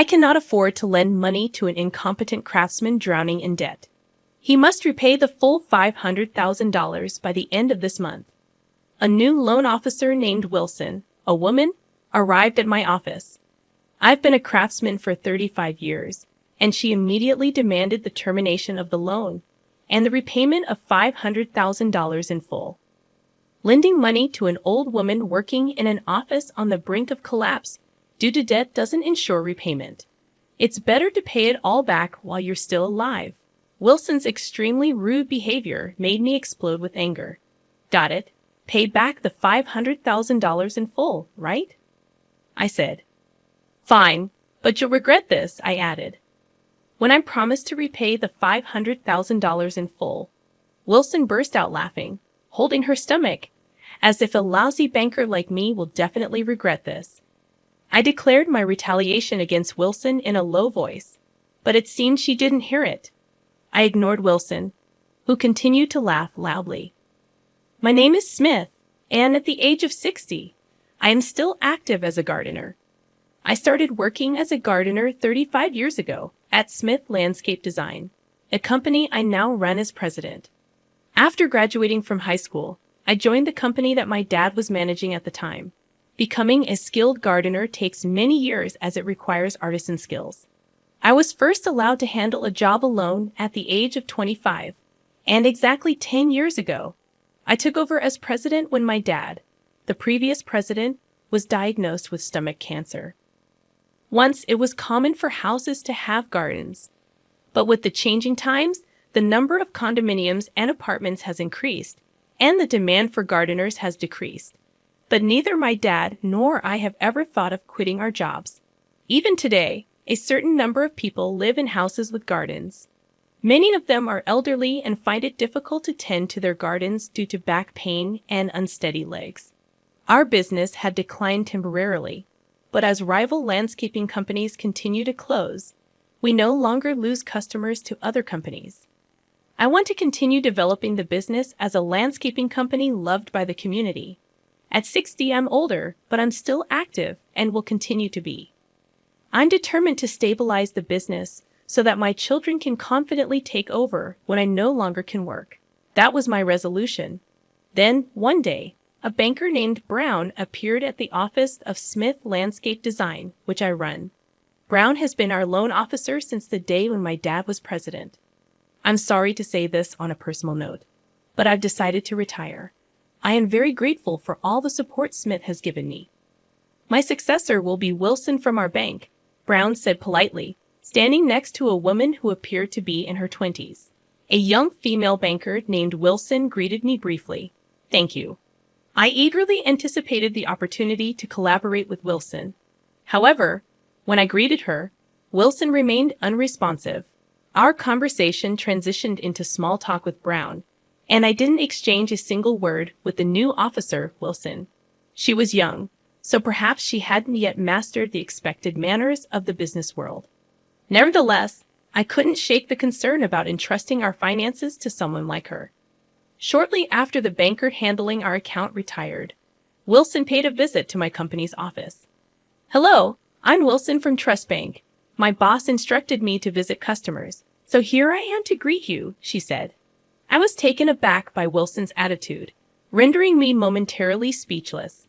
I cannot afford to lend money to an incompetent craftsman drowning in debt. He must repay the full $500,000 by the end of this month. A new loan officer named Wilson, a woman, arrived at my office. I've been a craftsman for 35 years, and she immediately demanded the termination of the loan and the repayment of $500,000 in full. Lending money to an old woman working in an office on the brink of collapse due to debt doesn't ensure repayment. It's better to pay it all back while you're still alive. Wilson's extremely rude behavior made me explode with anger. Got it? Pay back the $500,000 in full, right? I said. Fine, but you'll regret this, I added. When I promised to repay the $500,000 in full, Wilson burst out laughing, holding her stomach, as if a lousy banker like me will definitely regret this. I declared my retaliation against Wilson in a low voice, but it seemed she didn't hear it. I ignored Wilson, who continued to laugh loudly. My name is Smith, and at the age of 60, I am still active as a gardener. I started working as a gardener 35 years ago at Smith Landscape Design, a company I now run as president. After graduating from high school, I joined the company that my dad was managing at the time. Becoming a skilled gardener takes many years as it requires artisan skills. I was first allowed to handle a job alone at the age of 25, and exactly 10 years ago, I took over as president when my dad, the previous president, was diagnosed with stomach cancer. Once it was common for houses to have gardens, but with the changing times, the number of condominiums and apartments has increased, and the demand for gardeners has decreased. But neither my dad nor I have ever thought of quitting our jobs. Even today, a certain number of people live in houses with gardens. Many of them are elderly and find it difficult to tend to their gardens due to back pain and unsteady legs. Our business had declined temporarily, but as rival landscaping companies continue to close, we no longer lose customers to other companies. I want to continue developing the business as a landscaping company loved by the community. At 60, I'm older, but I'm still active and will continue to be. I'm determined to stabilize the business so that my children can confidently take over when I no longer can work. That was my resolution. Then, one day, a banker named Brown appeared at the office of Smith Landscape Design, which I run. Brown has been our loan officer since the day when my dad was president. I'm sorry to say this on a personal note, but I've decided to retire. I am very grateful for all the support Smith has given me. My successor will be Wilson from our bank, Brown said politely, standing next to a woman who appeared to be in her 20s. A young female banker named Wilson greeted me briefly. Thank you. I eagerly anticipated the opportunity to collaborate with Wilson. However, when I greeted her, Wilson remained unresponsive. Our conversation transitioned into small talk with Brown, and I didn't exchange a single word with the new officer, Wilson. She was young, so perhaps she hadn't yet mastered the expected manners of the business world. Nevertheless, I couldn't shake the concern about entrusting our finances to someone like her. Shortly after the banker handling our account retired, Wilson paid a visit to my company's office. Hello, I'm Wilson from Trust Bank. My boss instructed me to visit customers, so here I am to greet you, she said. I was taken aback by Wilson's attitude, rendering me momentarily speechless.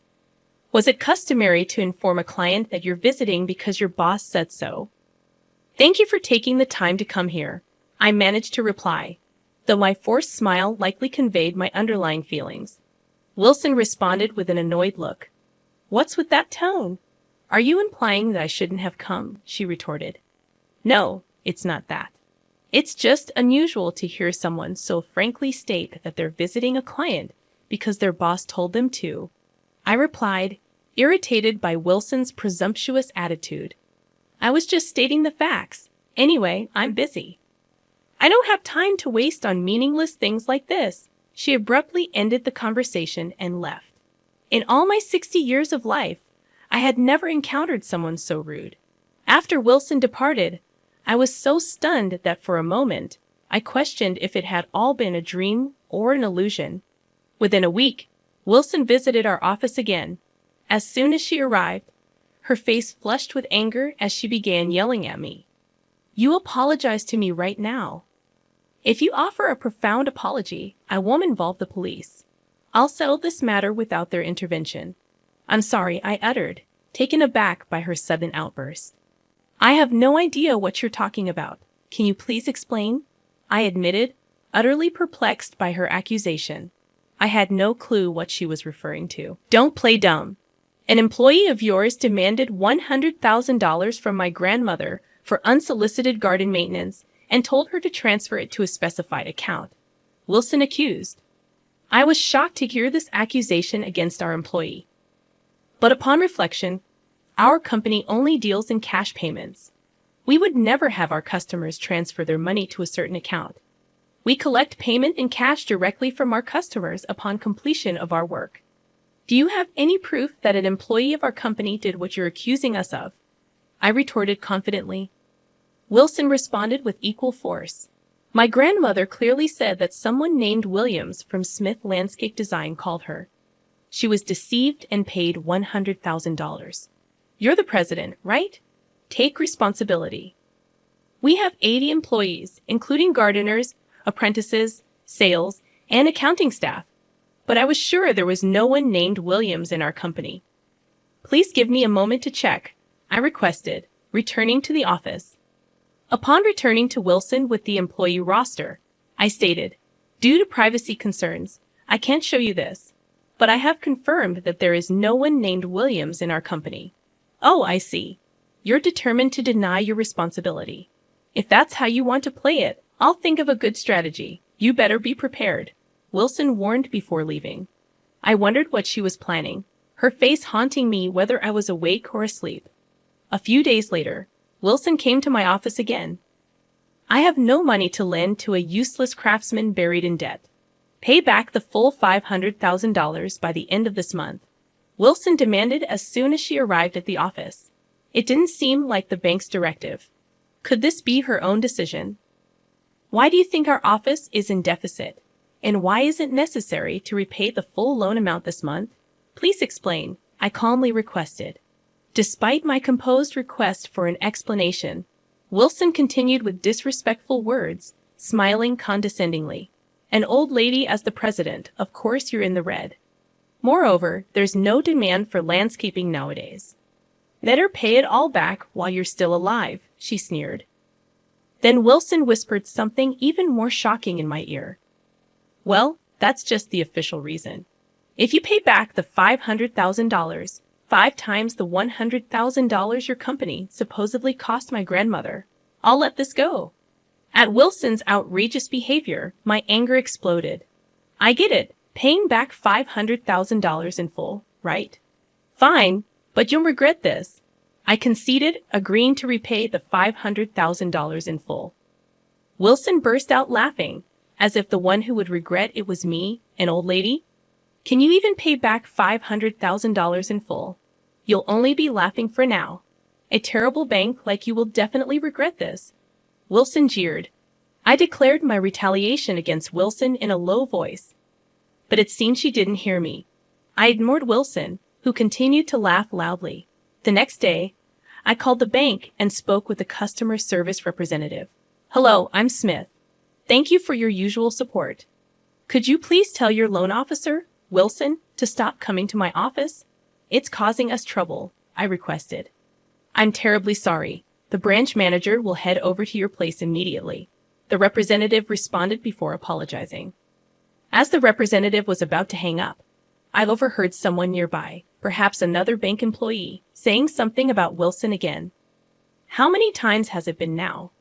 Was it customary to inform a client that you're visiting because your boss said so? Thank you for taking the time to come here, I managed to reply, though my forced smile likely conveyed my underlying feelings. Wilson responded with an annoyed look. What's with that tone? Are you implying that I shouldn't have come? She retorted. No, it's not that. It's just unusual to hear someone so frankly state that they're visiting a client because their boss told them to, I replied, irritated by Wilson's presumptuous attitude. I was just stating the facts. Anyway, I'm busy. I don't have time to waste on meaningless things like this. She abruptly ended the conversation and left. In all my 60 years of life, I had never encountered someone so rude. After Wilson departed, I was so stunned that for a moment, I questioned if it had all been a dream or an illusion. Within a week, Wilson visited our office again. As soon as she arrived, her face flushed with anger as she began yelling at me. You apologize to me right now. If you offer a profound apology, I won't involve the police. I'll settle this matter without their intervention. I'm sorry, I uttered, taken aback by her sudden outburst. I have no idea what you're talking about. Can you please explain? I admitted, utterly perplexed by her accusation. I had no clue what she was referring to. Don't play dumb. An employee of yours demanded $100,000 from my grandmother for unsolicited garden maintenance and told her to transfer it to a specified account. Wilson accused. I was shocked to hear this accusation against our employee. But upon reflection, our company only deals in cash payments. We would never have our customers transfer their money to a certain account. We collect payment in cash directly from our customers upon completion of our work. Do you have any proof that an employee of our company did what you're accusing us of? I retorted confidently. Wilson responded with equal force. My grandmother clearly said that someone named Williams from Smith Landscape Design called her. She was deceived and paid $100,000. You're the president, right? Take responsibility. We have 80 employees, including gardeners, apprentices, sales, and accounting staff. But I was sure there was no one named Williams in our company. Please give me a moment to check, I requested, returning to the office. Upon returning to Wilson with the employee roster, I stated, due to privacy concerns, I can't show you this, but I have confirmed that there is no one named Williams in our company. Oh, I see. You're determined to deny your responsibility. If that's how you want to play it, I'll think of a good strategy. You better be prepared, Wilson warned before leaving. I wondered what she was planning, her face haunting me whether I was awake or asleep. A few days later, Wilson came to my office again. I have no money to lend to a useless craftsman buried in debt. Pay back the full $500,000 by the end of this month, Wilson demanded as soon as she arrived at the office. It didn't seem like the bank's directive. Could this be her own decision? Why do you think our office is in deficit? And why is it necessary to repay the full loan amount this month? Please explain, I calmly requested. Despite my composed request for an explanation, Wilson continued with disrespectful words, smiling condescendingly. An old lady as the president, of course you're in the red. Moreover, there's no demand for landscaping nowadays. Better pay it all back while you're still alive, she sneered. Then Wilson whispered something even more shocking in my ear. Well, that's just the official reason. If you pay back the $500,000, 5 times the $100,000 your company supposedly cost my grandmother, I'll let this go. At Wilson's outrageous behavior, my anger exploded. I get it, paying back $500,000 in full, right? Fine, but you'll regret this. I conceded, agreeing to repay the $500,000 in full. Wilson burst out laughing, as if the one who would regret it was me, an old lady. Can you even pay back $500,000 in full? You'll only be laughing for now. A terrible bank like you will definitely regret this. Wilson jeered. I declared my retaliation against Wilson in a low voice. But it seemed she didn't hear me. I ignored Wilson, who continued to laugh loudly. The next day, I called the bank and spoke with the customer service representative. Hello, I'm Smith. Thank you for your usual support. Could you please tell your loan officer, Wilson, to stop coming to my office? It's causing us trouble, I requested. I'm terribly sorry. The branch manager will head over to your place immediately. The representative responded before apologizing. As the representative was about to hang up, I overheard someone nearby, perhaps another bank employee, saying something about Wilson again. How many times has it been now?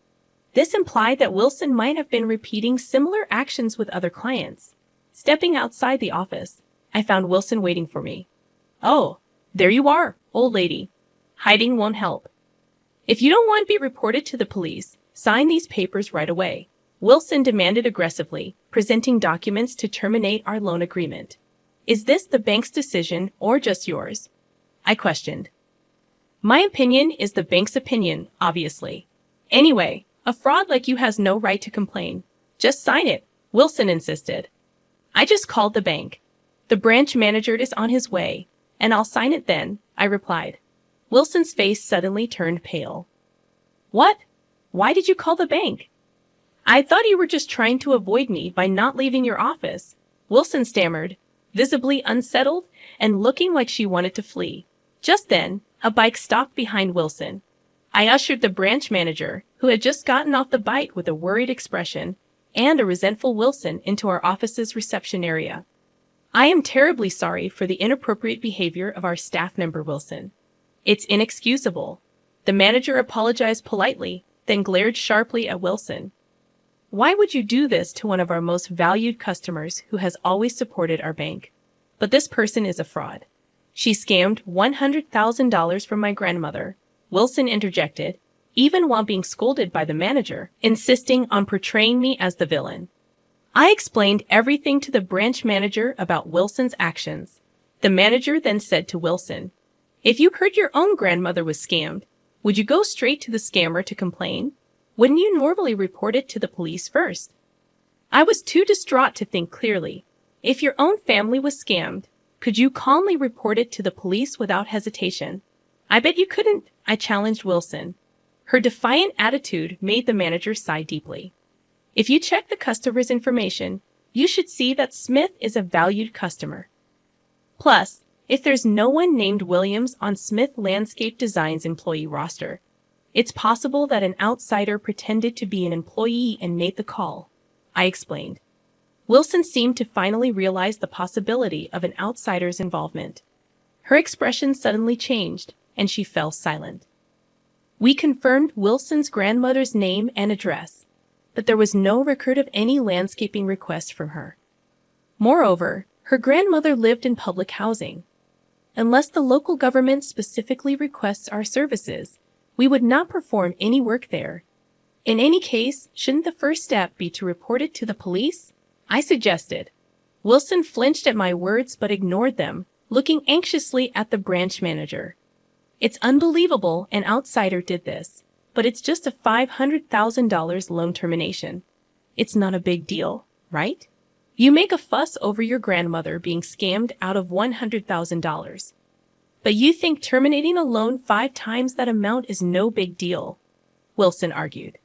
This implied that Wilson might have been repeating similar actions with other clients. Stepping outside the office, I found Wilson waiting for me. Oh, there you are, old lady. Hiding won't help. If you don't want to be reported to the police, sign these papers right away, Wilson demanded aggressively, presenting documents to terminate our loan agreement. Is this the bank's decision or just yours? I questioned. My opinion is the bank's opinion, obviously. Anyway, a fraud like you has no right to complain. Just sign it, Wilson insisted. I just called the bank. The branch manager is on his way, and I'll sign it then, I replied. Wilson's face suddenly turned pale. What? Why did you call the bank? I thought you were just trying to avoid me by not leaving your office, Wilson stammered, visibly unsettled and looking like she wanted to flee. Just then, a bike stopped behind Wilson. I ushered the branch manager, who had just gotten off the bike with a worried expression, and a resentful Wilson into our office's reception area. I am terribly sorry for the inappropriate behavior of our staff member Wilson. It's inexcusable. The manager apologized politely, then glared sharply at Wilson. Why would you do this to one of our most valued customers who has always supported our bank? But this person is a fraud. She scammed $100,000 from my grandmother, Wilson interjected, even while being scolded by the manager, insisting on portraying me as the villain. I explained everything to the branch manager about Wilson's actions. The manager then said to Wilson, "If you heard your own grandmother was scammed, would you go straight to the scammer to complain? Wouldn't you normally report it to the police first?" I was too distraught to think clearly. If your own family was scammed, could you calmly report it to the police without hesitation? I bet you couldn't, I challenged Wilson. Her defiant attitude made the manager sigh deeply. If you check the customer's information, you should see that Smith is a valued customer. Plus, if there's no one named Williams on Smith Landscape Design's employee roster, it's possible that an outsider pretended to be an employee and made the call, I explained. Wilson seemed to finally realize the possibility of an outsider's involvement. Her expression suddenly changed, and she fell silent. We confirmed Wilson's grandmother's name and address, but there was no record of any landscaping request from her. Moreover, her grandmother lived in public housing. Unless the local government specifically requests our services, we would not perform any work there. In any case, shouldn't the first step be to report it to the police? I suggested. Wilson flinched at my words but ignored them, looking anxiously at the branch manager. It's unbelievable an outsider did this, but it's just a $500,000 loan termination. It's not a big deal, right? You make a fuss over your grandmother being scammed out of $100,000. But you think terminating a loan 5 times that amount is no big deal, Wilson argued.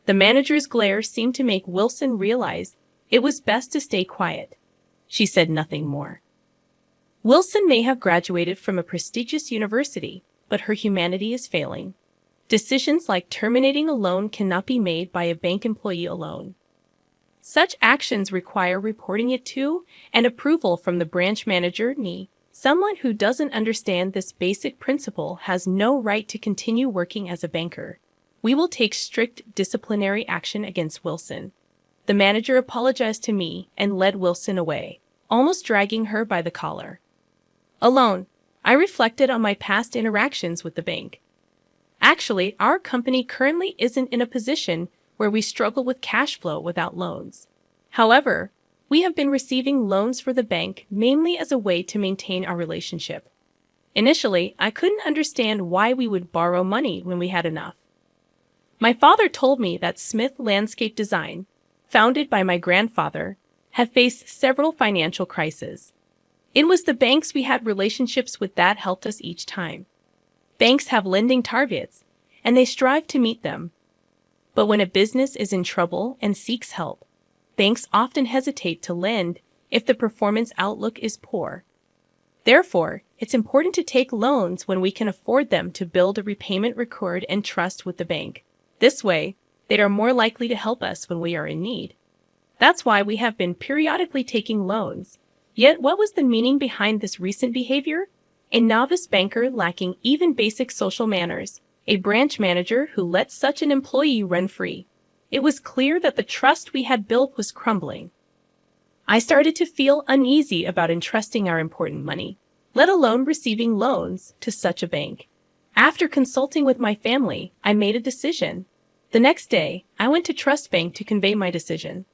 The manager's glare seemed to make Wilson realize it was best to stay quiet. She said nothing more. Wilson may have graduated from a prestigious university, but her humanity is failing. Decisions like terminating a loan cannot be made by a bank employee alone. Such actions require reporting it to and approval from the branch manager, me. Someone who doesn't understand this basic principle has no right to continue working as a banker. We will take strict disciplinary action against Wilson. The manager apologized to me and led Wilson away, almost dragging her by the collar. Alone, I reflected on my past interactions with the bank. Actually, our company currently isn't in a position where we struggle with cash flow without loans. However, we have been receiving loans for the bank mainly as a way to maintain our relationship. Initially, I couldn't understand why we would borrow money when we had enough. My father told me that Smith Landscape Design, founded by my grandfather, had faced several financial crises. It was the banks we had relationships with that helped us each time. Banks have lending targets, and they strive to meet them. But when a business is in trouble and seeks help, banks often hesitate to lend if the performance outlook is poor. Therefore, it's important to take loans when we can afford them to build a repayment record and trust with the bank. This way, they are more likely to help us when we are in need. That's why we have been periodically taking loans. Yet what was the meaning behind this recent behavior? A novice banker lacking even basic social manners, a branch manager who let such an employee run free. It was clear that the trust we had built was crumbling. I started to feel uneasy about entrusting our important money, let alone receiving loans, to such a bank. After consulting with my family, I made a decision. The next day, I went to Trust Bank to convey my decision.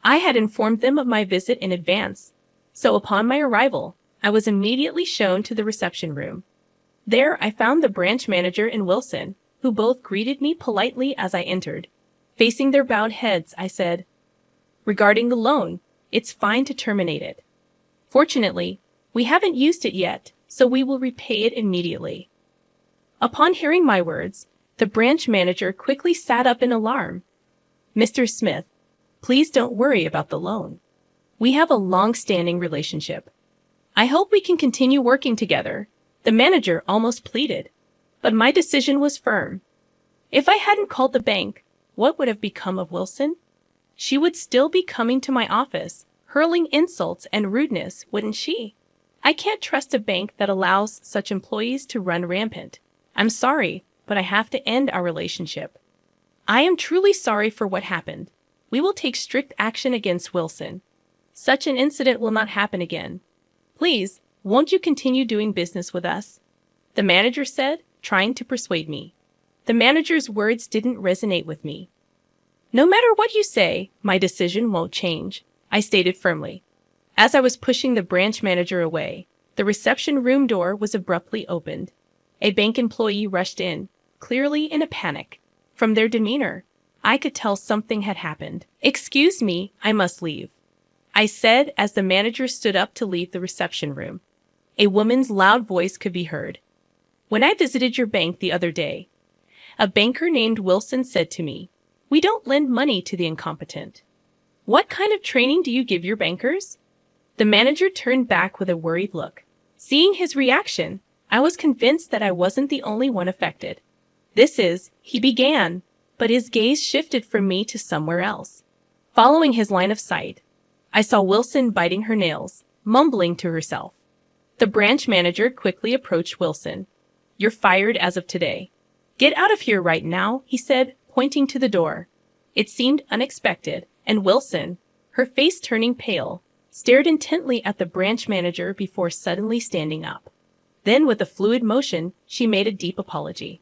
I had informed them of my visit in advance, so upon my arrival, I was immediately shown to the reception room. There, I found the branch manager and Wilson, who both greeted me politely as I entered. Facing their bowed heads, I said, "Regarding the loan, it's fine to terminate it. Fortunately, we haven't used it yet, so we will repay it immediately." Upon hearing my words, the branch manager quickly sat up in alarm. "Mr. Smith, please don't worry about the loan. We have a long-standing relationship. I hope we can continue working together," the manager almost pleaded. But my decision was firm. If I hadn't called the bank, what would have become of Wilson? She would still be coming to my office, hurling insults and rudeness, wouldn't she? I can't trust a bank that allows such employees to run rampant. I'm sorry, but I have to end our relationship. I am truly sorry for what happened. We will take strict action against Wilson. Such an incident will not happen again. Please, won't you continue doing business with us?" the manager said, trying to persuade me. The manager's words didn't resonate with me. "No matter what you say, my decision won't change," I stated firmly. As I was pushing the branch manager away, the reception room door was abruptly opened. A bank employee rushed in, clearly in a panic. From their demeanor, I could tell something had happened. "Excuse me, I must leave," I said as the manager stood up to leave the reception room. A woman's loud voice could be heard. "When I visited your bank the other day, a banker named Wilson said to me, 'We don't lend money to the incompetent.' What kind of training do you give your bankers?" The manager turned back with a worried look. Seeing his reaction, I was convinced that I wasn't the only one affected. He began, but his gaze shifted from me to somewhere else. Following his line of sight, I saw Wilson biting her nails, mumbling to herself. The branch manager quickly approached Wilson. "You're fired as of today. Get out of here right now," he said, pointing to the door. It seemed unexpected, and Wilson, her face turning pale, stared intently at the branch manager before suddenly standing up. Then, with a fluid motion, she made a deep apology.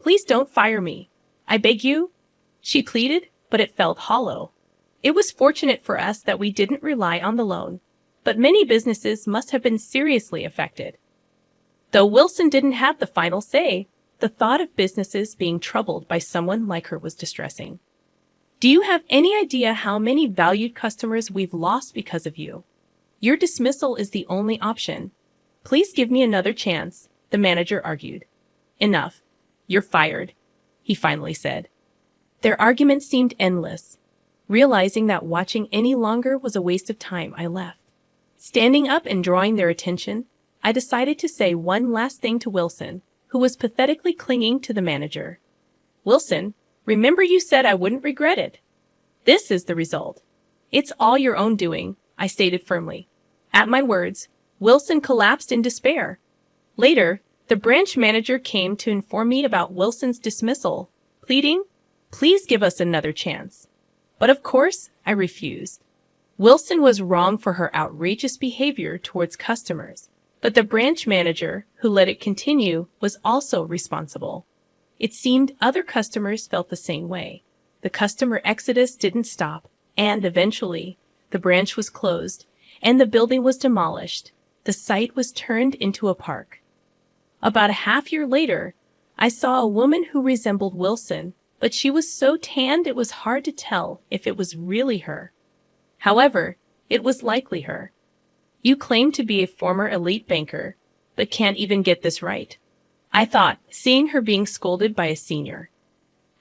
"Please don't fire me. I beg you," she pleaded, but it felt hollow. It was fortunate for us that we didn't rely on the loan, but many businesses must have been seriously affected. Though Wilson didn't have the final say, the thought of businesses being troubled by someone like her was distressing. "Do you have any idea how many valued customers we've lost because of you? Your dismissal is the only option. Please give me another chance," the manager argued. "Enough. You're fired," he finally said. Their argument seemed endless. Realizing that watching any longer was a waste of time, I left. Standing up and drawing their attention, I decided to say one last thing to Wilson, who was pathetically clinging to the manager. "Wilson, remember you said I wouldn't regret it. This is the result. It's all your own doing," I stated firmly. At my words, Wilson collapsed in despair. Later, the branch manager came to inform me about Wilson's dismissal, pleading, "Please give us another chance." But of course, I refused. Wilson was wrong for her outrageous behavior towards customers, but the branch manager, who let it continue, was also responsible. It seemed other customers felt the same way. The customer exodus didn't stop, and eventually, the branch was closed, and the building was demolished. The site was turned into a park. About a half-year later, I saw a woman who resembled Wilson, but she was so tanned it was hard to tell if it was really her. However, it was likely her. "You claim to be a former elite banker, but can't even get this right," I thought, seeing her being scolded by a senior.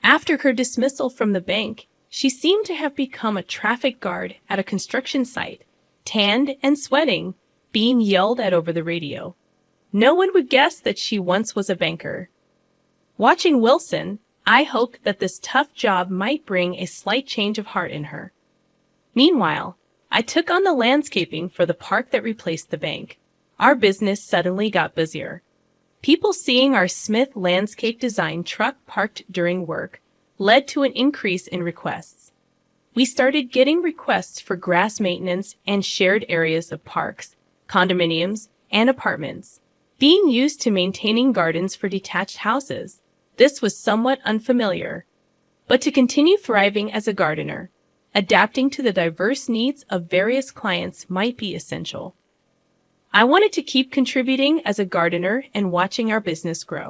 After her dismissal from the bank, she seemed to have become a traffic guard at a construction site, tanned and sweating, being yelled at over the radio. No one would guess that she once was a banker. Watching Wilson, I hoped that this tough job might bring a slight change of heart in her. Meanwhile, I took on the landscaping for the park that replaced the bank. Our business suddenly got busier. People seeing our Smith landscape design truck parked during work led to an increase in requests. We started getting requests for grass maintenance and shared areas of parks, condominiums, and apartments, being used to maintaining gardens for detached houses. This was somewhat unfamiliar, but to continue thriving as a gardener, adapting to the diverse needs of various clients might be essential. I wanted to keep contributing as a gardener and watching our business grow.